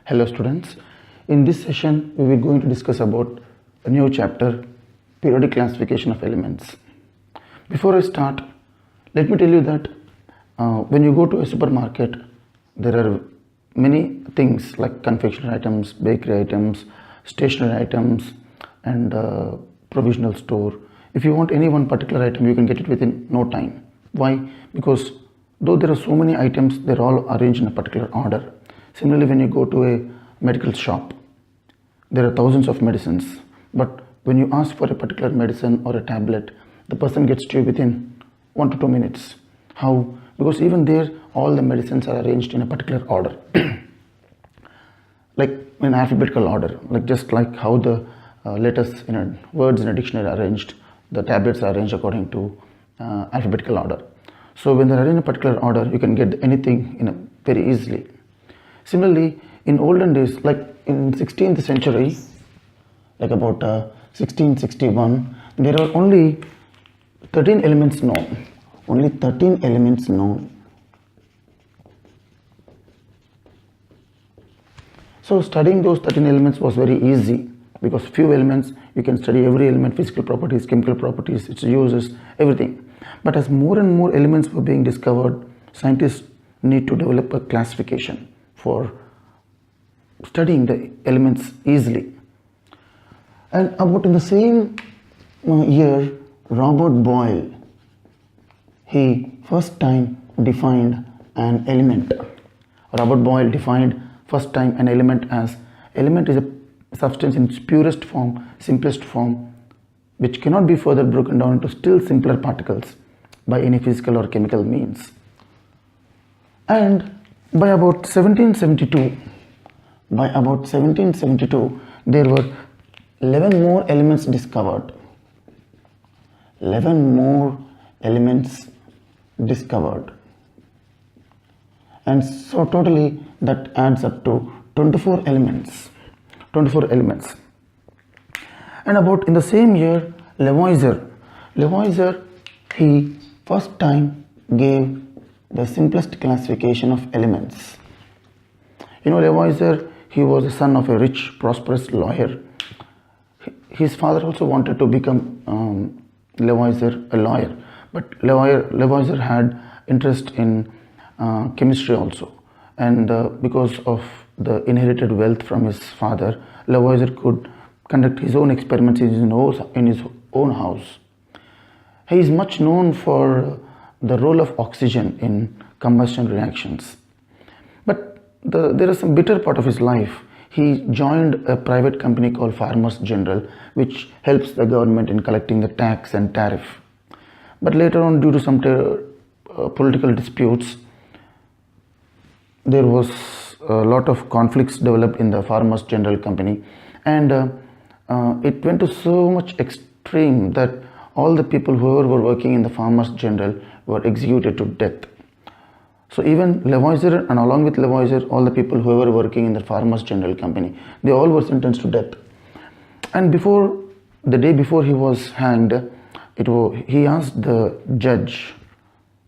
Hello students, in this session we will going to discuss about a new chapter, periodic classification of elements. Before I start, let me tell you that when you go to a supermarket, there are many things like confectionery items, bakery items, stationery items and provisional store. If you want any one particular item, you can get it within no time. Why? Because though there are so many items, they're all arranged in a particular order. Similarly, when you go to a medical shop, there are thousands of medicines, but when you ask for a particular medicine or a tablet, the person gets to you within 1 to 2 minutes. How? Because even there, all the medicines are arranged in a particular order, like in alphabetical order, like just like how the letters in words in a dictionary are arranged, the tablets are arranged according to alphabetical order. So when they are in a particular order, you can get anything very easily. Similarly, in olden days, like in 16th century, like about 1661, there are only 13 elements known. Only 13 elements known. So studying those 13 elements was very easy because few elements, you can study every element, physical properties, chemical properties, its uses, everything. But as more and more elements were being discovered, scientists need to develop a classification for studying the elements easily. And about in the same year, Robert Boyle, he first time defined an element. Robert Boyle defined first time an element as element is a substance in its purest form, simplest form, which cannot be further broken down into still simpler particles by any physical or chemical means. And by about 1772, there were 11 more elements discovered. 11 more elements discovered. And so totally that adds up to 24 elements. 24 elements. And about in the same year, Lavoisier, he first time gave the simplest classification of elements. You know, Lavoisier, he was the son of a rich, prosperous lawyer. His father also wanted to become Lavoisier a lawyer, but Lavoisier had interest in chemistry also, and because of the inherited wealth from his father, Lavoisier could conduct his own experiments in his own house. He is much known for the role of oxygen in combustion reactions. But there is some bitter part of his life. He joined a private company called Farmers General, which helps the government in collecting the tax and tariff. But later on, due to some political disputes, there was a lot of conflicts developed in the Farmers General company, and it went to so much extreme that all the people who were working in the Farmers General were executed to death. So even Lavoisier, and along with Lavoisier, all the people who were working in the Farmers General company, they all were sentenced to death. And the day before he was hanged, he asked the judge,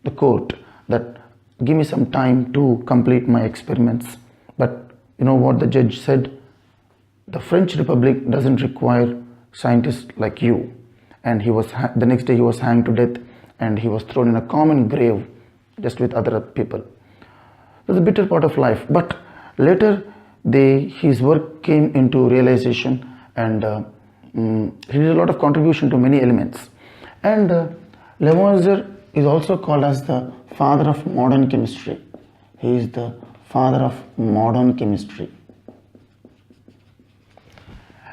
the court, that give me some time to complete my experiments. But you know what the judge said? The French Republic doesn't require scientists like you. And the next day he was hanged to death, and he was thrown in a common grave just with other people. That's a bitter part of life. But later his work came into realization, and he did a lot of contribution to many elements. And Lavoisier is also called as the father of modern chemistry. He is the father of modern chemistry.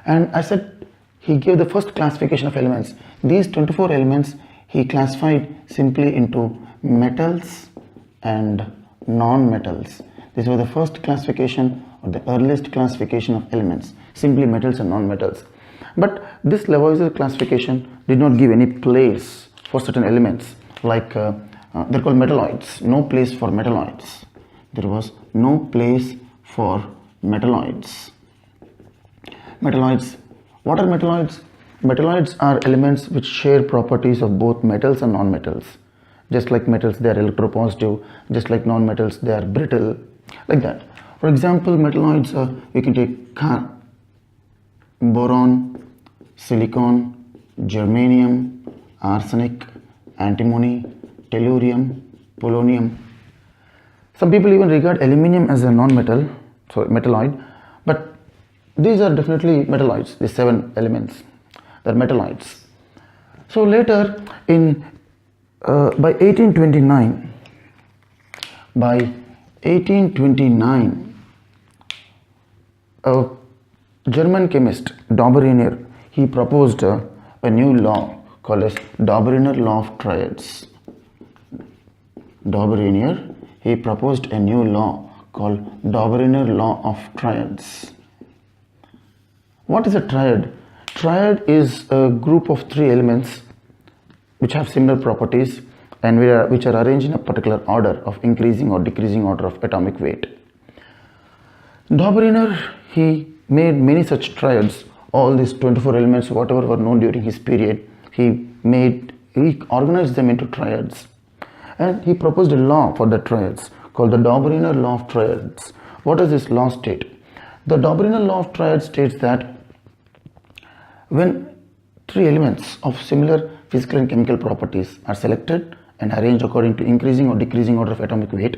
And I said he gave the first classification of elements. These 24 elements he classified simply into metals and non-metals. This was the first classification, or the earliest classification of elements, simply metals and non-metals. But this Lavoisier classification did not give any place for certain elements, like they're called metalloids. No place for metalloids. There was no place for metalloids. Metalloids. What are metalloids? Metalloids are elements which share properties of both metals and non-metals. Just like metals, they are electropositive. Just like non-metals, they are brittle. Like that. For example, metalloids, we can take boron, silicon, germanium, arsenic, antimony, tellurium, polonium. Some people even regard aluminium as a non-metal, so metalloid, but these are definitely metalloids. These 7 elements, they're metalloids. So later by 1829, a German chemist, Dobereiner, he proposed a new law called as Dobereiner Law of Triads. Dobereiner, he proposed a new law called Dobereiner Law of Triads. What is a triad? Triad is a group of 3 elements which have similar properties and which are arranged in a particular order of increasing or decreasing order of atomic weight. Dobereiner, he made many such triads. All these 24 elements, whatever were known during his period, he organized them into triads, and he proposed a law for the triads called the Dobereiner Law of Triads. What does this law state? The Dobereiner Law of Triads states that when 3 elements of similar physical and chemical properties are selected and arranged according to increasing or decreasing order of atomic weight,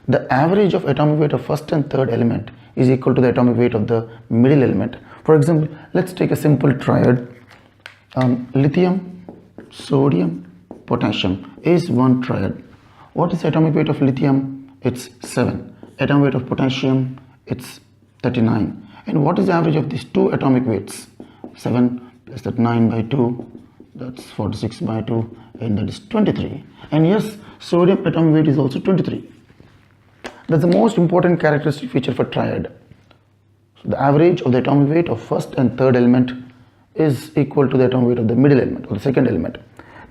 the average of atomic weight of first and third element is equal to the atomic weight of the middle element. For example, let's take a simple triad. Lithium, sodium, potassium is one triad. What is the atomic weight of lithium? It's 7. Atomic weight of potassium, it's 39. And what is the average of these 2 atomic weights? 7 plus that 9 by 2, that's 46 by 2, and that is 23. And yes, sodium atomic weight is also 23. That's the most important characteristic feature for triad. So the average of the atomic weight of first and third element is equal to the atomic weight of the middle element or the second element.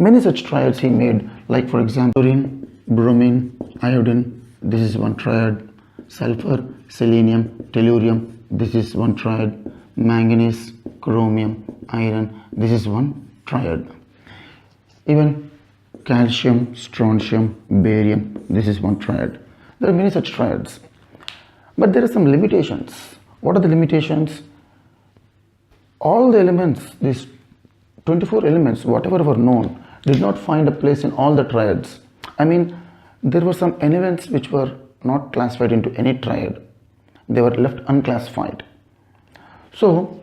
Many such triads he made, like for example, chlorine, bromine, iodine, this is one triad. Sulfur, selenium, tellurium, this is one triad. Manganese, chromium, iron, this is one triad. Even calcium, strontium, barium, this is one triad. There are many such triads, but there are some limitations. What are the limitations? All the elements, these 24 elements, whatever were known, did not find a place in all the triads. I mean, there were some elements which were not classified into any triad. They were left unclassified. So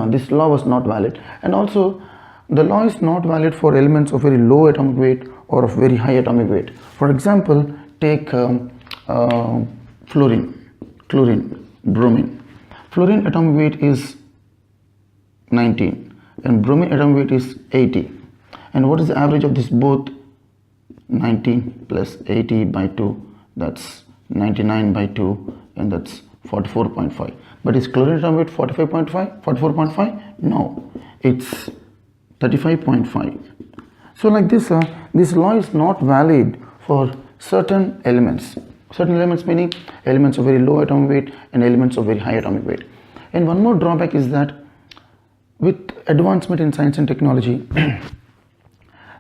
this law was not valid, and also the law is not valid for elements of very low atomic weight or of very high atomic weight. For example, take fluorine, chlorine, bromine. Fluorine atomic weight is 19 and bromine atomic weight is 80. And what is the average of this both? 19 plus 80 by 2, that's 99 by 2, and that's 44.5. But is chlorine atomic weight 45.5? 44.5? No, it's 35.5. So like this, this law is not valid for certain elements. Certain elements meaning elements of very low atomic weight and elements of very high atomic weight. And one more drawback is that with advancement in science and technology,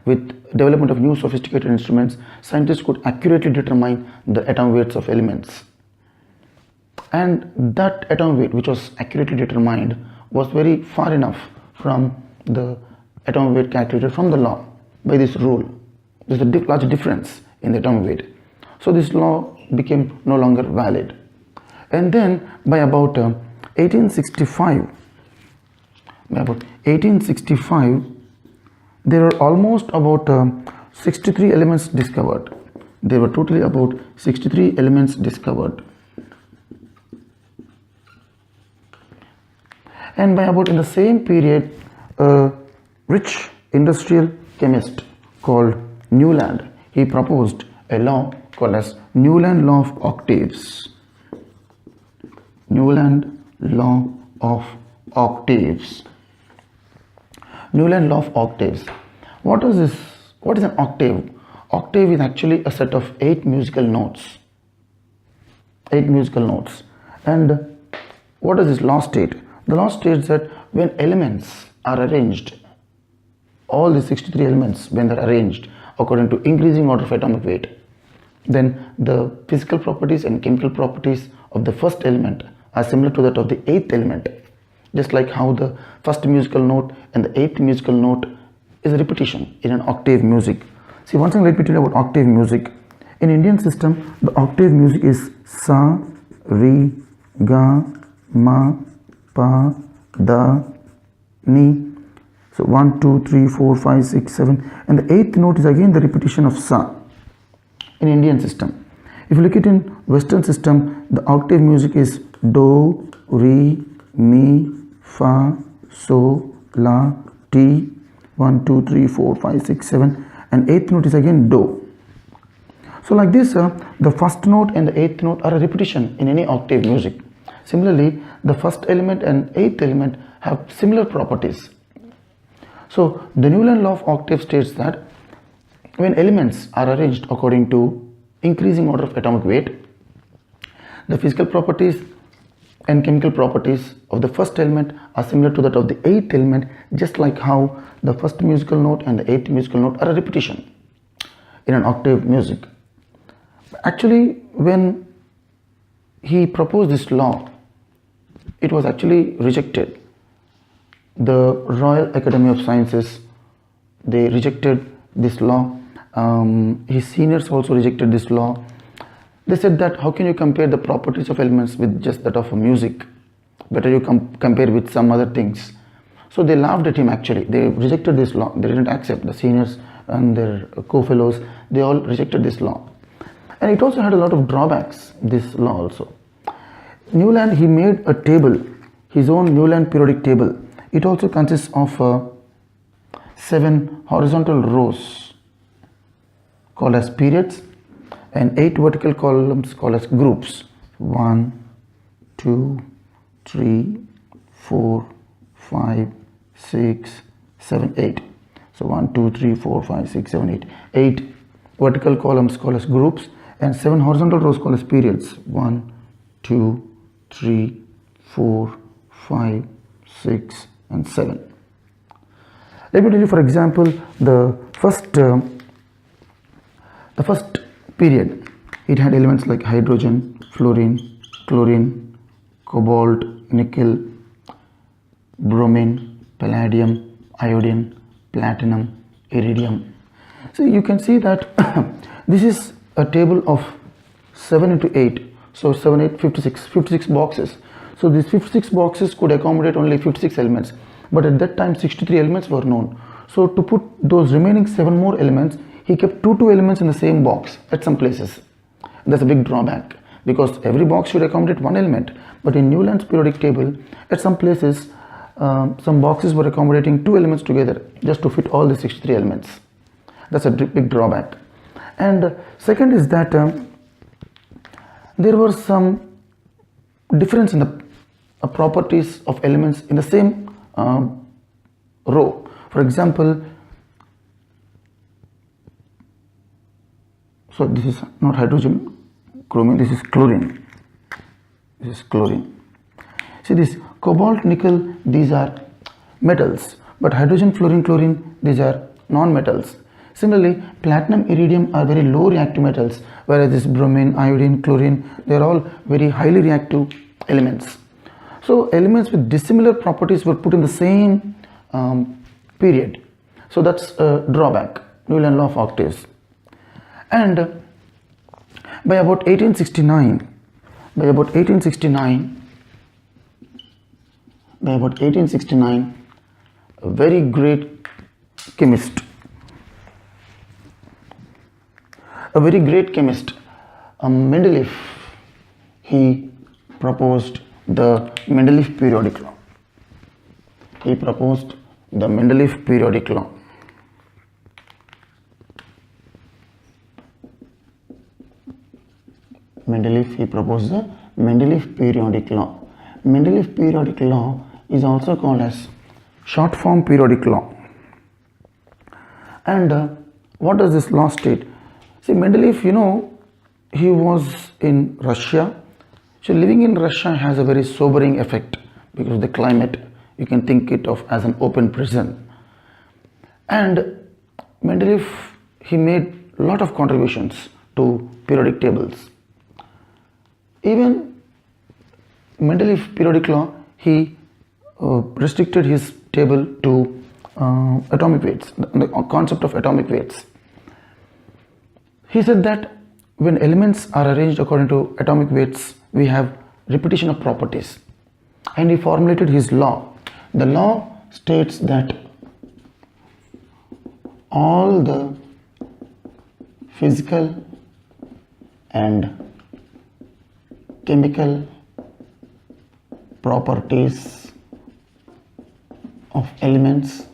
with development of new sophisticated instruments, scientists could accurately determine the atomic weights of elements. And that atomic weight which was accurately determined was very far enough from the atomic weight calculated from the law by this rule. There's a large difference in the atomic weight. So this law became no longer valid. And then by about 1865, there were almost about 63 elements discovered. There were totally about 63 elements discovered. And by about in the same period, a rich industrial chemist called Newland, he proposed a law called as Newland Law of Octaves. Newland Law of Octaves. Newland Law of Octaves. What is this? What is an octave? Octave is actually a set of 8 musical notes. 8 musical notes. And what does this law state? The law states that when elements are arranged, all the 63 elements, when they're arranged according to increasing order of atomic weight, then the physical properties and chemical properties of the first element are similar to that of the eighth element, just like how the first musical note and the eighth musical note is a repetition in an octave music. See, one thing let me tell you about octave music. In Indian system, the octave music is sa, re, ga, ma, pa, da, ni. So 1, 2, 3, 4, 5, 6, 7, and the eighth note is again the repetition of sa in Indian system. If you look at in Western system, the octave music is do, re, mi, fa, so, la, ti, 1, 2, 3, 4, 5, 6, 7, and eighth note is again do. So like this, the first note and the eighth note are a repetition in any octave music. Similarly, the first element and eighth element have similar properties. So the Newland Law of Octave states that when elements are arranged according to increasing order of atomic weight, the physical properties and chemical properties of the first element are similar to that of the eighth element, just like how the first musical note and the eighth musical note are a repetition in an octave music. Actually, when he proposed this law, it was actually rejected. The Royal Academy of Sciences, they rejected this law. His seniors also rejected this law. They said that how can you compare the properties of elements with just that of music? Better you compare with some other things. So they laughed at him actually. They rejected this law. They didn't accept. The seniors and their co-fellows, they all rejected this law. And it also had a lot of drawbacks, this law also. Newland, he made a table, his own Newland periodic table. It also consists of 7 horizontal rows called as periods and 8 vertical columns called as groups. 1, 2, 3, 4, 5, 6, 7, 8. So 1, 2, 3, 4, 5, 6, 7, 8. 8 vertical columns called as groups and 7 horizontal rows called as periods. 1, 2, 3, 4, 5, 6, and 7. Let me tell you, for example, the first period. It had elements like hydrogen, fluorine, chlorine, cobalt, nickel, bromine, palladium, iodine, platinum, iridium. So you can see that this is a table of 7 into 8. So 7, 8, 56 boxes. So these 56 boxes could accommodate only 56 elements. But at that time 63 elements were known. So to put those remaining 7 more elements, he kept 2 elements in the same box at some places. That's a big drawback because every box should accommodate 1 element. But in Newland's periodic table, at some places, some boxes were accommodating 2 elements together just to fit all the 63 elements. That's a big drawback. And second is that there were some difference in the properties of elements in the same row. For example, so this is not hydrogen, chlorine, this is chlorine. This is chlorine. See this cobalt, nickel, these are metals, but hydrogen, fluorine, chlorine, these are non-metals. Similarly, platinum, iridium are very low reactive metals, whereas this bromine, iodine, chlorine, they are all very highly reactive elements. So elements with dissimilar properties were put in the same period. So that's a drawback, Newland Law of Octaves. And by about 1869, a very great chemist, Mendeleev, he proposed the Mendeleev periodic law. He proposed the Mendeleev periodic law. He proposed the Mendeleev periodic law. Mendeleev periodic law is also called as short form periodic law. And what does this law state? See, Mendeleev, he was in Russia. So living in Russia has a very sobering effect because of the climate. You can think it of as an open prison. And Mendeleev, he made a lot of contributions to periodic tables. Even Mendeleev periodic law, he restricted his table to atomic weights, the concept of atomic weights. He said that when elements are arranged according to atomic weights, we have repetition of properties. And he formulated his law. The law states that all the physical and chemical properties of elements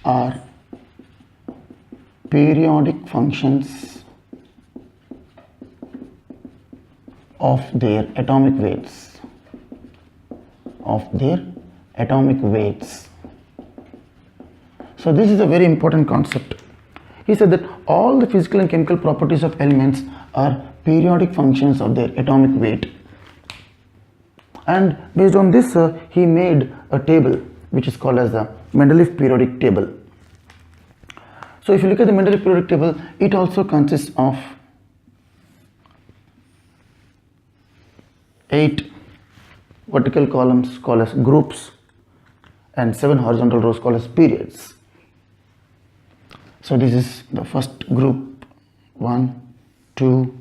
are periodic functions of their atomic weights. So this is a very important concept. He said that all the physical and chemical properties of elements are periodic functions of their atomic weight. And based on this, he made a table which is called as the Mendeleev periodic table. So if you look at the Mendeleev periodic table, it also consists of 8 vertical columns called as groups and 7 horizontal rows called as periods. So this is the first group: 1, 2,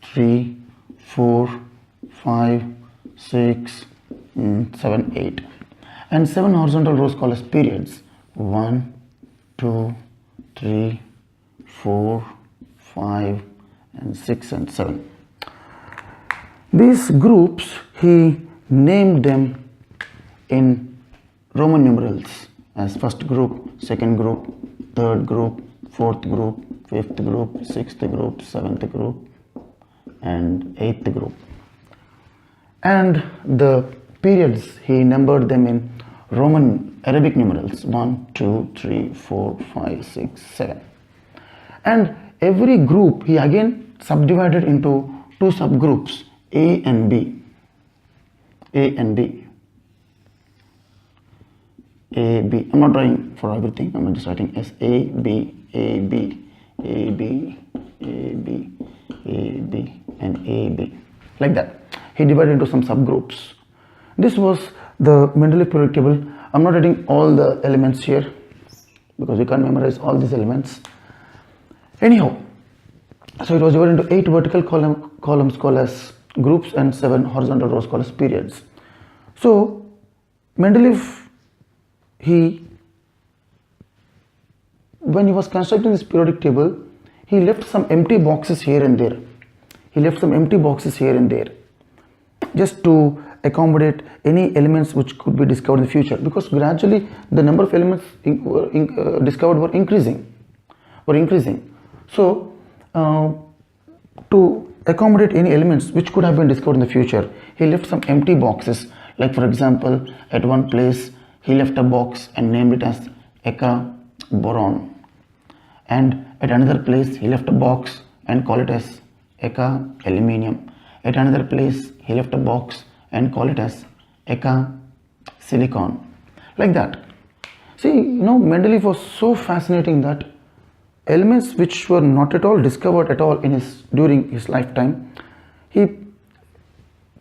3, 4, 5, 6, 7, 8, and 7 horizontal rows called as periods: 1, 2, 3, 4, 5, and 6 and 7. These groups, he named them in Roman numerals as first group, second group, third group, fourth group, fifth group, sixth group, seventh group, and eighth group. And the periods, he numbered them in Roman Arabic numerals: 1, 2, 3, 4, 5, 6, 7. And every group he again subdivided into 2 subgroups, A and B. I'm not writing for everything, I'm just writing as A, B, A, B, A, B, A, B, A, B, and A, B. Like that. He divided into some subgroups. This was the Mendeleev periodic table. I'm not writing all the elements here because we can't memorize all these elements. Anyhow, so it was divided into 8 vertical columns called as groups and 7 horizontal rows called as periods. So Mendeleev, when he was constructing this periodic table, he left some empty boxes here and there. Just to accommodate any elements which could be discovered in the future, because gradually the number of elements discovered were increasing. So to accommodate any elements which could have been discovered in the future, he left some empty boxes. Like for example, at one place he left a box and named it as Eka boron, and at another place he left a box and called it as Eka aluminium. At another place he left a box and called it as Eka silicon. Like that. See, Mendeleev was so fascinating that elements which were not at all discovered at all during his lifetime, he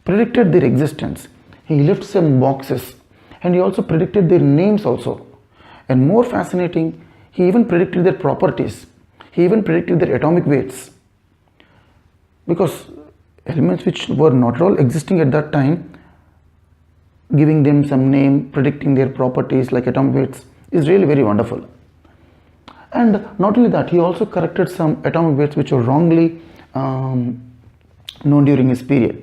predicted their existence. He left some boxes and he also predicted their names also. And more fascinating, he even predicted their properties. He even predicted their atomic weights. Because elements which were not at all existing at that time, giving them some name, predicting their properties like atomic weights is really very wonderful. And not only that, he also corrected some atomic weights which were wrongly known during his period.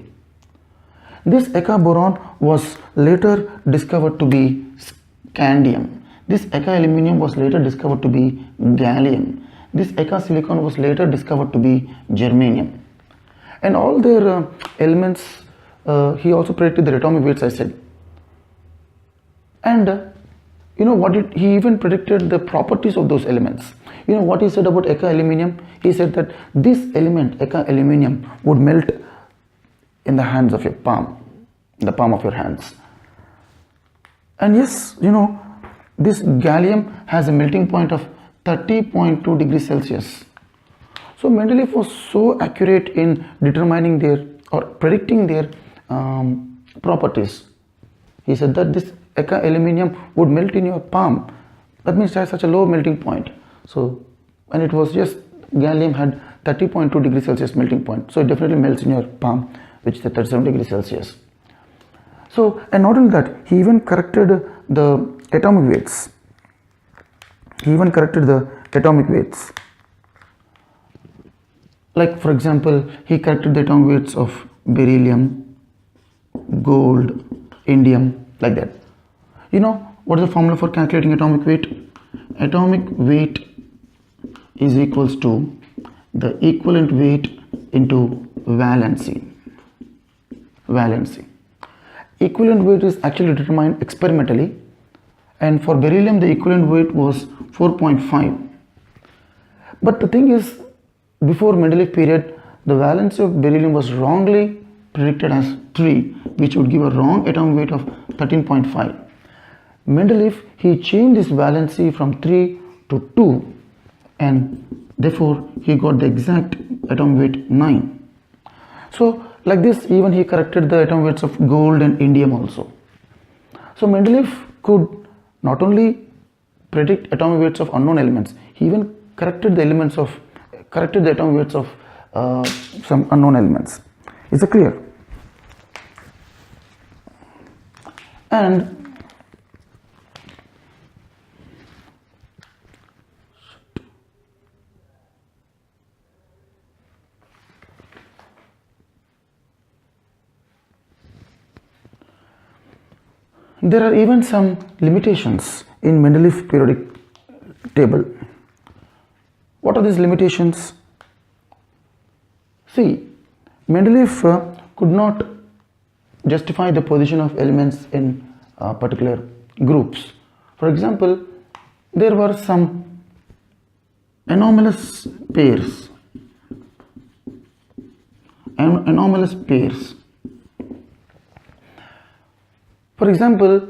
This Eka boron was later discovered to be scandium. This Eka aluminium was later discovered to be gallium. This Eka silicon was later discovered to be germanium. And all their elements, he also predicted the atomic weights, I said. And he even predicted the properties of those elements. You know what he said about Eka aluminium? He said that this element, Eka aluminium, would melt in the hands of your palm, in the palm of your hands. And yes, this gallium has a melting point of 30.2 degrees Celsius. So Mendeleev was so accurate in determining their or predicting their properties. He said that this aluminium would melt in your palm. That means it has such a low melting point. So when it was just gallium had 30.2 degrees Celsius melting point. So it definitely melts in your palm, which is the 37 degrees Celsius. So, and not only that, he even corrected the atomic weights. Like for example, he corrected the atomic weights of beryllium, gold, indium, like that. You know what is the formula for calculating atomic weight? Atomic weight is equals to the equivalent weight into valency. Equivalent weight is actually determined experimentally, and for beryllium the equivalent weight was 4.5. But the thing is, before Mendeleev period, the valency of beryllium was wrongly predicted as 3, which would give a wrong atomic weight of 13.5. Mendeleev, he changed this valency from 3 to 2, and therefore he got the exact atomic weight 9. So like this, even he corrected the atomic weights of gold and indium also. So Mendeleev could not only predict atomic weights of unknown elements, he even corrected the atomic weights of some unknown elements. Is it clear? And there are even some limitations in Mendeleev periodic table. What are these limitations? See, Mendeleev could not justify the position of elements in particular groups. For example, there were some anomalous pairs. For example,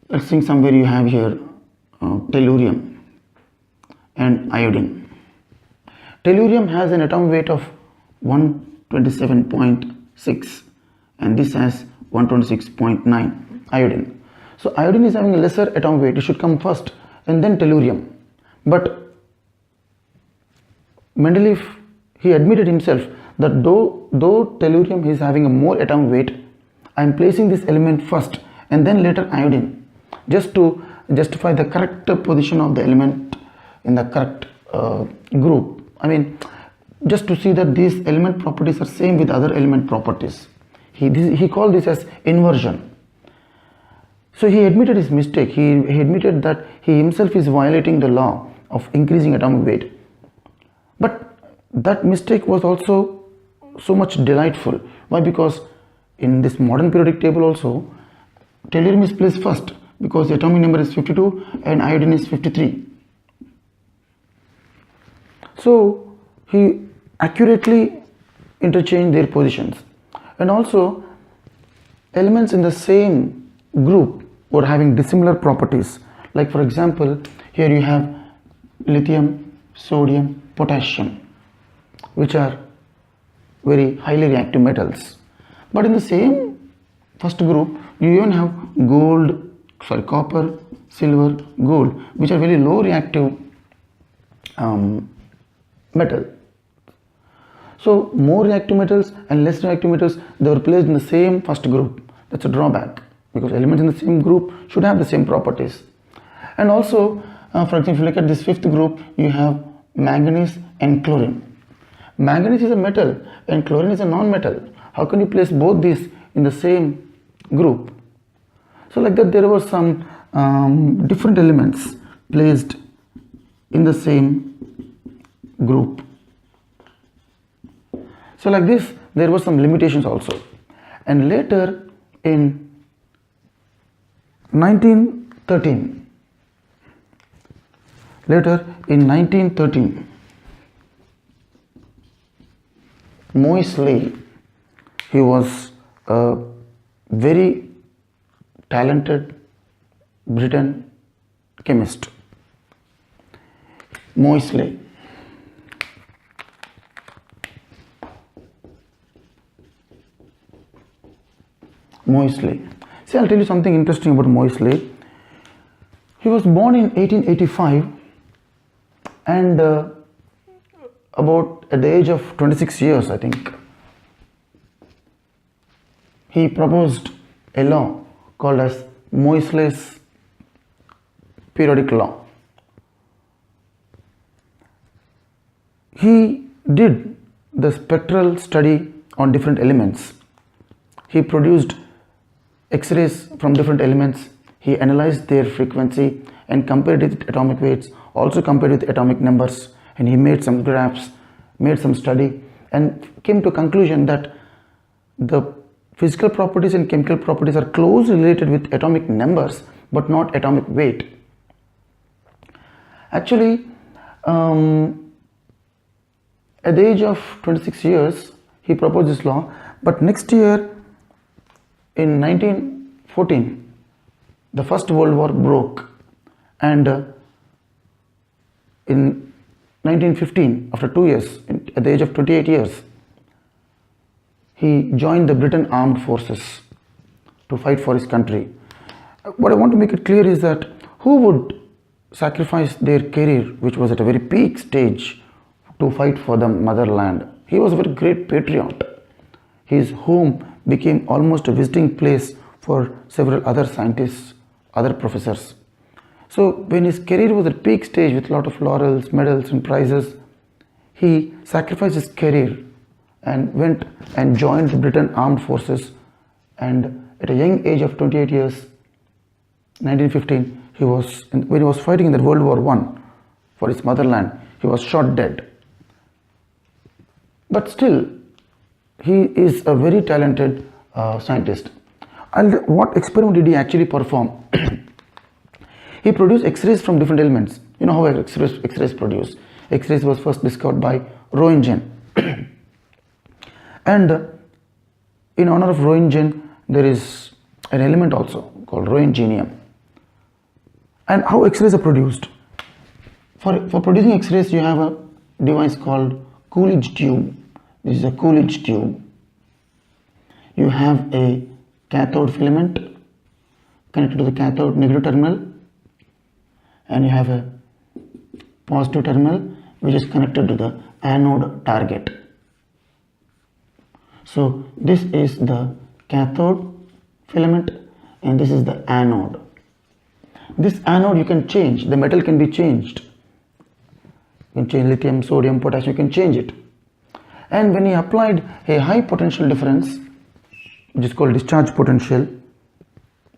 let's think somewhere you have here tellurium and iodine. Tellurium has an atomic weight of 127.6 and this has 126.9 iodine. So iodine is having a lesser atomic weight, it should come first and then tellurium. But Mendeleev, he admitted himself that though tellurium is having a more atomic weight, I am placing this element first and then later iodine, just to justify the correct position of the element in the correct group. I mean, just to see that these element properties are same with other element properties. He called this as inversion. So he admitted his mistake. He admitted that he himself is violating the law of increasing atomic weight. But that mistake was also so much delightful. Why? Because in this modern periodic table also, tellurium is placed first because the atomic number is 52 and iodine is 53. So he accurately interchanged their positions, and also elements in the same group were having dissimilar properties. Like for example, here you have lithium, sodium, potassium, which are very highly reactive metals. But in the same first group, you even have copper, silver, gold, which are very low reactive metal. So more reactive metals and less reactive metals, they were placed in the same first group. That's a drawback, because elements in the same group should have the same properties. And also, for example, if you look at this fifth group, you have manganese and chlorine. Manganese is a metal and chlorine is a non-metal. How can you place both these in the same group? So like that, there were some different elements placed in the same group. So like this, there were some limitations also. And later in 1913, Moseley, he was a very talented Briton chemist. Moseley. See, I'll tell you something interesting about Moseley. He was born in 1885 and about at the age of 26 years, I think, he proposed a law called as Moseley's periodic law. He did the spectral study on different elements. He produced X-rays from different elements. He analyzed their frequency and compared it with atomic weights, also compared with atomic numbers, and he made some graphs, made some study, and came to a conclusion that the physical properties and chemical properties are closely related with atomic numbers but not atomic weight. Actually, at the age of 26 years, he proposed this law, but next year in 1914, the First World War broke, and in 1915, after 2 years, at the age of 28 years, he joined the Britain Armed Forces to fight for his country. What I want to make it clear is that who would sacrifice their career, which was at a very peak stage, to fight for the motherland? He was a very great patriot. His home became almost a visiting place for several other scientists, other professors. So when his career was at peak stage with a lot of laurels, medals and prizes, he sacrificed his career and went and joined the Britain Armed Forces, and at a young age of 28 years, 1915, when he was fighting in the World War I for his motherland, he was shot dead. But still, he is a very talented scientist. And what experiment did he actually perform? He produced X-rays from different elements. You know how X-rays produce. X-rays was first discovered by Roentgen. And in honor of Roentgen, there is an element also called Roentgenium. And how X-rays are produced? For producing X-rays, you have a device called Coolidge Tube. This is a Coolidge Tube. You have a cathode filament connected to the cathode negative terminal, and you have a positive terminal which is connected to the anode target. So this is the cathode filament and this is the anode. This anode you can change, the metal can be changed. You can change lithium, sodium, potassium, you can change it. And when he applied a high potential difference, which is called discharge potential,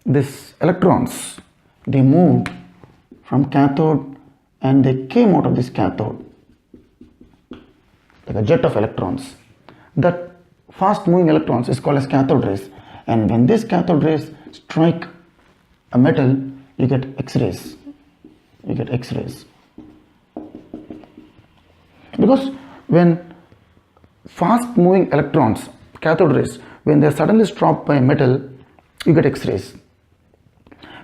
these electrons, they moved from cathode and they came out of this cathode like a jet of electrons. That fast moving electrons is called as cathode rays, and when these cathode rays strike a metal, you get X-rays. Because when fast moving electrons, cathode rays, when they are suddenly stopped by a metal, you get X-rays.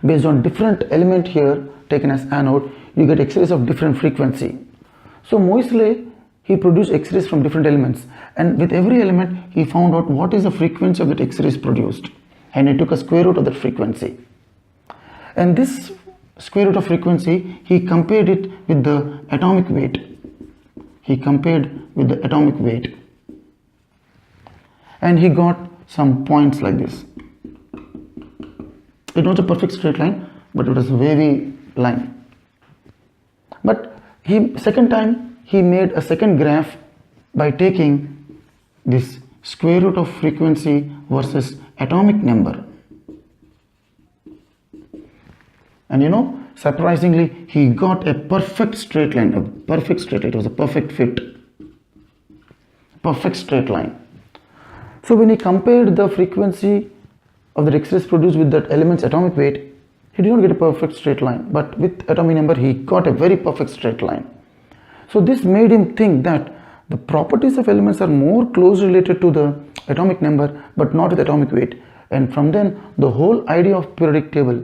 Based on different element here taken as anode, you get X-rays of different frequency. So Moseley, he produced X-rays from different elements, and with every element he found out what is the frequency of that X-rays produced, and he took a square root of that frequency. And this square root of frequency, he compared it with the atomic weight. And he got some points like this. It was a perfect straight line, but it was a wavy line. But second time he made a second graph by taking this square root of frequency versus atomic number. And you know, surprisingly, he got a perfect straight line, It was a perfect fit, perfect straight line. So when he compared the frequency of the X-rays produced with that element's atomic weight, he did not get a perfect straight line, but with atomic number he got a very perfect straight line. So this made him think that the properties of elements are more closely related to the atomic number but not with atomic weight. And from then the whole idea of periodic table,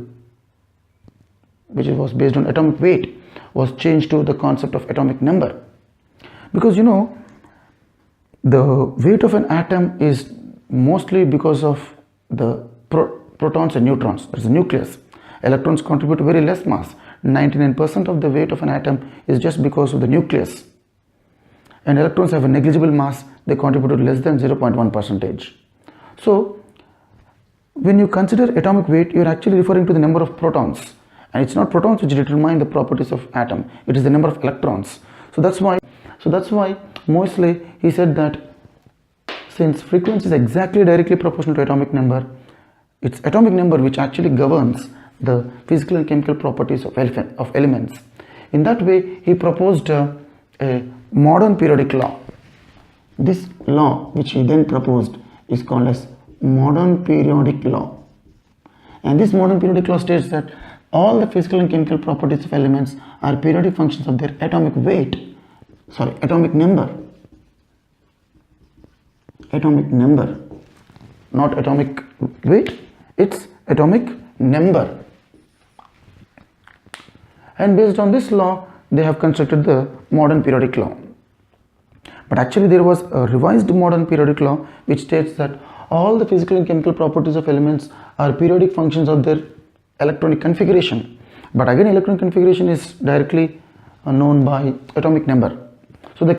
which was based on atomic weight, was changed to the concept of atomic number. Because you know, the weight of an atom is mostly because of the protons and neutrons. There's a nucleus. Electrons contribute very less mass. 99% of the weight of an atom is just because of the nucleus. And electrons have a negligible mass. They contribute less than 0.1 percentage. So when you consider atomic weight, you are actually referring to the number of protons, and it's not protons which determine the properties of atom. It is the number of electrons. So that's why Moseley, he said that since frequency is exactly directly proportional to atomic number, it's atomic number which actually governs the physical and chemical properties of elements. In that way, he proposed a modern periodic law. This law which he then proposed is called as modern periodic law. And this modern periodic law states that all the physical and chemical properties of elements are periodic functions of their atomic number. Atomic number, not atomic weight, it's atomic number. And based on this law, they have constructed the modern periodic law. But actually there was a revised modern periodic law which states that all the physical and chemical properties of elements are periodic functions of their electronic configuration. But again, electronic configuration is directly known by atomic number. So the